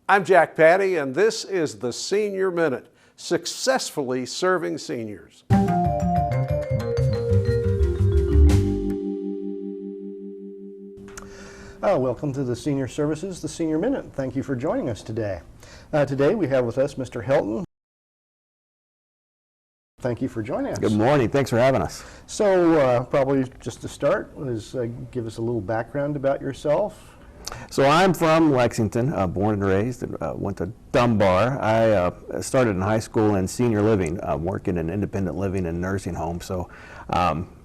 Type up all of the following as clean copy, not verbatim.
I'm Jack Patty, and this is the Senior Minute, successfully serving seniors. Welcome to the Senior Services, the Senior Minute. Thank you for joining us today. Today we have with us Mr. Helton. Thank you for joining us. Good morning. Thanks for having us. So probably just to start is give us a little background about yourself. So I'm from Lexington, born and raised, and went to Dunbar. I started in high school in senior living, working in independent living and nursing homes. So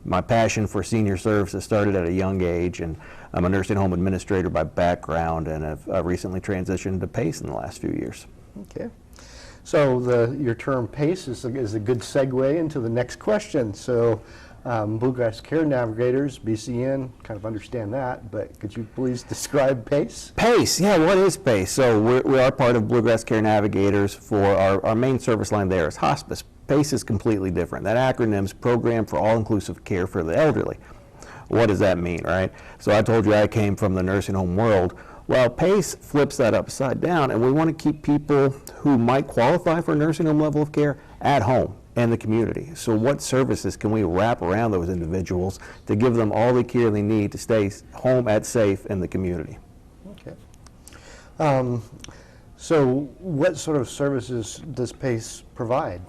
my passion for senior services started at a young age, and I'm a nursing home administrator by background, and have recently transitioned to PACE in the last few years. Okay. So your term PACE is a good segue into the next question. So Bluegrass Care Navigators, BCN, kind of understand that, but could you please describe PACE? PACE, yeah, what is PACE? So we are part of Bluegrass Care Navigators. For our main service line there is hospice. PACE is completely different. That acronym's Program for All-Inclusive Care for the Elderly. What does that mean, right? So I told you I came from the nursing home world. Well, PACE flips that upside down, and we want to keep people who might qualify for a nursing home level of care at home and the community. So what services can we wrap around those individuals to give them all the care they need to stay home at safe in the community? Okay. So what sort of services does PACE provide?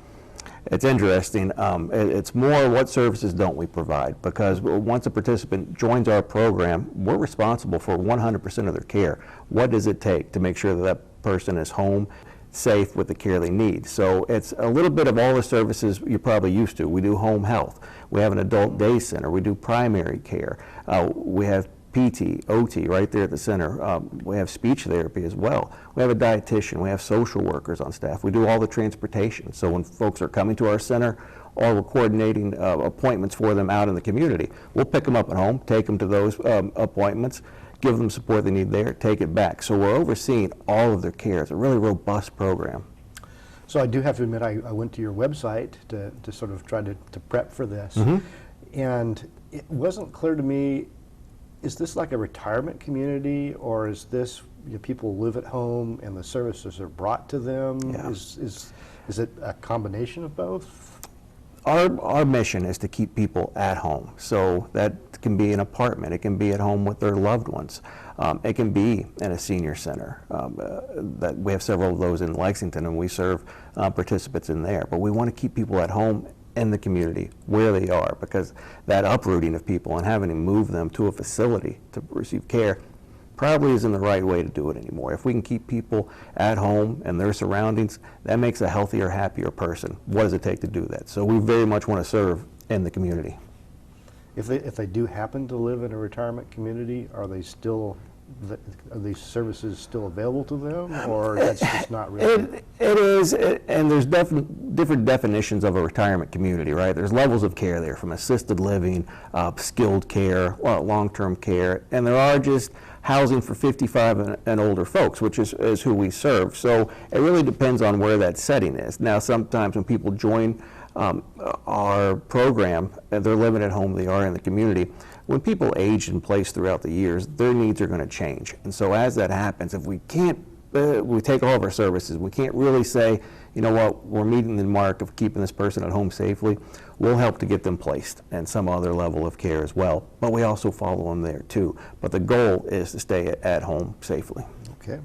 It's interesting. It's more what services don't we provide, because once a participant joins our program, we're responsible for 100% of their care. What does it take to make sure that that person is home, safe with the care they need? So it's a little bit of all the services you're probably used to. We do home health. We have an adult day center. We do primary care. We have PT, OT right there at the center. We have speech therapy as well. We have a dietitian. We have social workers on staff. We do all the transportation. So when folks are coming to our center or we're coordinating appointments for them out in the community, we'll pick them up at home, take them to those appointments, give them support they need there, take it back. So we're overseeing all of their care. It's a really robust program. So I do have to admit, I went to your website to sort of try to prep for this, and it wasn't clear to me, is this like a retirement community, or is this people live at home and the services are brought to them? Yeah. Is it a combination of both? Our mission is to keep people at home. So that can be an apartment. It can be at home with their loved ones. It can be in a senior center. That we have several of those in Lexington, and we serve participants in there. But we want to keep people at home in the community where they are, because that uprooting of people and having to move them to a facility to receive care probably isn't the right way to do it anymore. If we can keep people at home and their surroundings, that makes a healthier, happier person. What does it take to do that? So we very much want to serve in the community. If they do happen to live in a retirement community, are these services still available to them, or that's just not really? It is, and there's different definitions of a retirement community, right? There's levels of care there, from assisted living, skilled care, long-term care, and there are just housing for 55 and older folks, which is who we serve. So it really depends on where that setting is. Now, sometimes when people join our program, they're living at home, they are in the community. When people age in place throughout the years, their needs are going to change. And so as that happens, if we can't, we take all of our services, we can't really say, you know what, we're meeting the mark of keeping this person at home safely, we'll help to get them placed in some other level of care as well. But we also follow them there too. But the goal is to stay at home safely. Okay.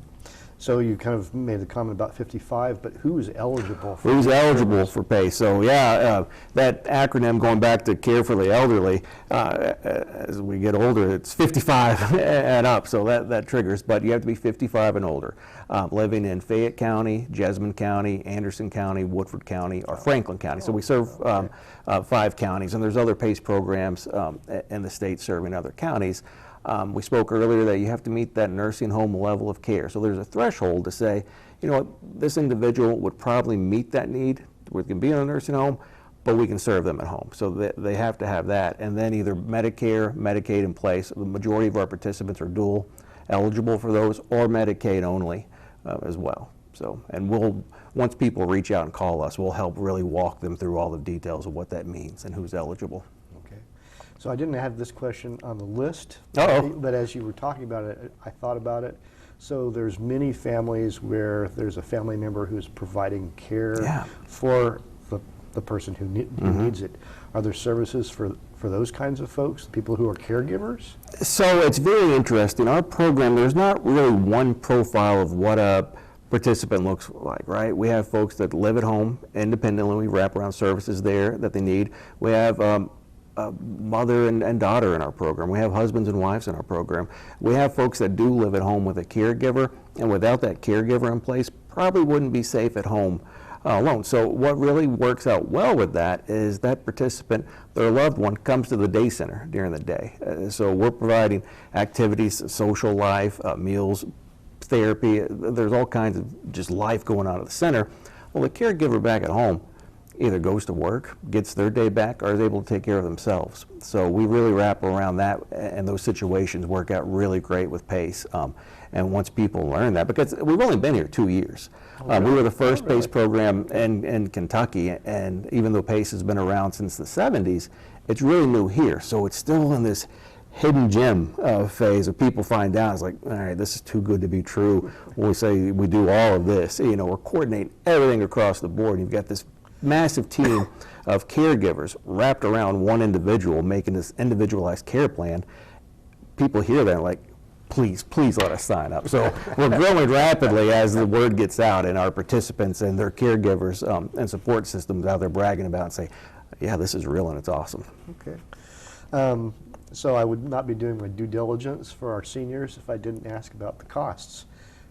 So you kind of made the comment about 55, but who's eligible for Who's eligible for PACE? So yeah, that acronym going back to care for the elderly, as we get older, it's 55 and up, so that triggers, but you have to be 55 and older. Living in Fayette County, Jessamine County, Anderson County, Woodford County, or Franklin County. So we serve 5 counties, and there's other PACE programs in the state serving other counties. We spoke earlier that you have to meet that nursing home level of care. So there's a threshold to say, you know what, this individual would probably meet that need. We can be in a nursing home, but we can serve them at home. So they have to have that. And then either Medicare, Medicaid in place. The majority of our participants are dual eligible for those, or Medicaid only as well. So, and once people reach out and call us, we'll help really walk them through all the details of what that means and who's eligible. So I didn't have this question on the list, Uh-oh. but as you were talking about it, I thought about it. So there's many families where there's a family member who's providing care Yeah. for the person who needs it. Are there services for those kinds of folks, people who are caregivers? So it's very interesting. Our program, there's not really one profile of what a participant looks like, right? We have folks that live at home independently. We wrap around services there that they need. We have a mother and daughter in our program. We have husbands and wives in our program. We have folks that do live at home with a caregiver, and without that caregiver in place, probably wouldn't be safe at home alone. So what really works out well with that is that participant, their loved one, comes to the day center during the day. So we're providing activities, social life, meals, therapy. There's all kinds of just life going on at the center. Well, the caregiver back at home either goes to work, gets their day back, or is able to take care of themselves. So we really wrap around that, and those situations work out really great with PACE. And once people learn that, because we've only been here 2 years. We were the first PACE program in Kentucky, and even though PACE has been around since the 70s, it's really new here. So it's still in this hidden gem phase of people find out, it's like, all right, this is too good to be true. When we say we do all of this, you know, we're coordinating everything across the board. You've got this massive team of caregivers wrapped around one individual making this individualized care plan. People hear that and like, please let us sign up. So we're growing rapidly as the word gets out, and our participants and their caregivers and support systems out there bragging about and say, yeah, this is real and it's awesome. Okay. So I would not be doing my due diligence for our seniors if I didn't ask about the costs.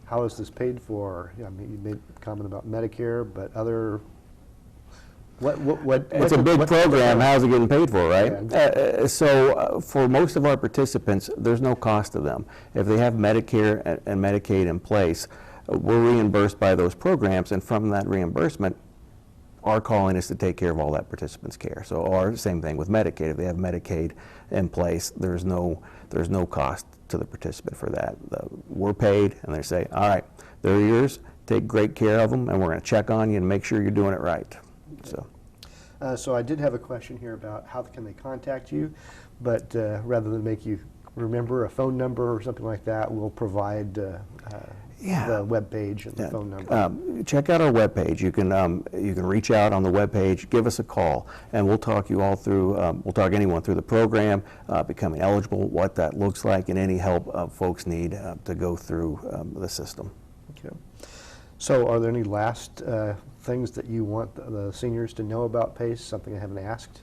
How is this paid for? I mean, you made a comment about Medicare, but other, It's a big program. How's it getting paid for, right? Yeah. So for most of our participants, there's no cost to them. If they have Medicare and Medicaid in place, we're reimbursed by those programs, and from that reimbursement, our calling is to take care of all that participant's care. So our same thing with Medicaid. If they have Medicaid in place, there's no cost to the participant for that. We're paid, and they say, all right, they're yours. Take great care of them, and we're going to check on you and make sure you're doing it right. So I did have a question here about how can they contact you, but rather than make you remember a phone number or something like that, we'll provide the web page and the phone number. Check out our web page. You can reach out on the web page, give us a call, and we'll talk you all through. We'll talk anyone through the program, becoming eligible, what that looks like, and any help folks need to go through the system. Okay. So are there any last things that you want the seniors to know about PACE, something I haven't asked?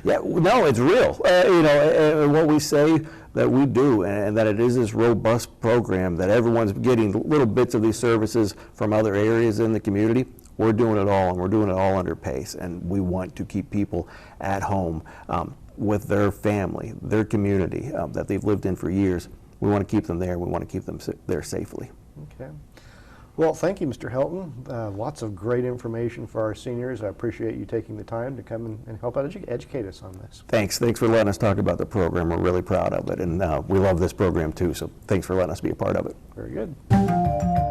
Yeah, no, it's real. You know, what we say that we do, and that it is this robust program that everyone's getting little bits of these services from other areas in the community. We're doing it all, and we're doing it all under PACE, and we want to keep people at home with their family, their community that they've lived in for years. We want to keep them there. We want to keep them there safely. Okay. Well, thank you, Mr. Helton. Lots of great information for our seniors. I appreciate you taking the time to come and help out educate us on this. Thanks for letting us talk about the program. We're really proud of it, and we love this program too, so thanks for letting us be a part of it. Very good.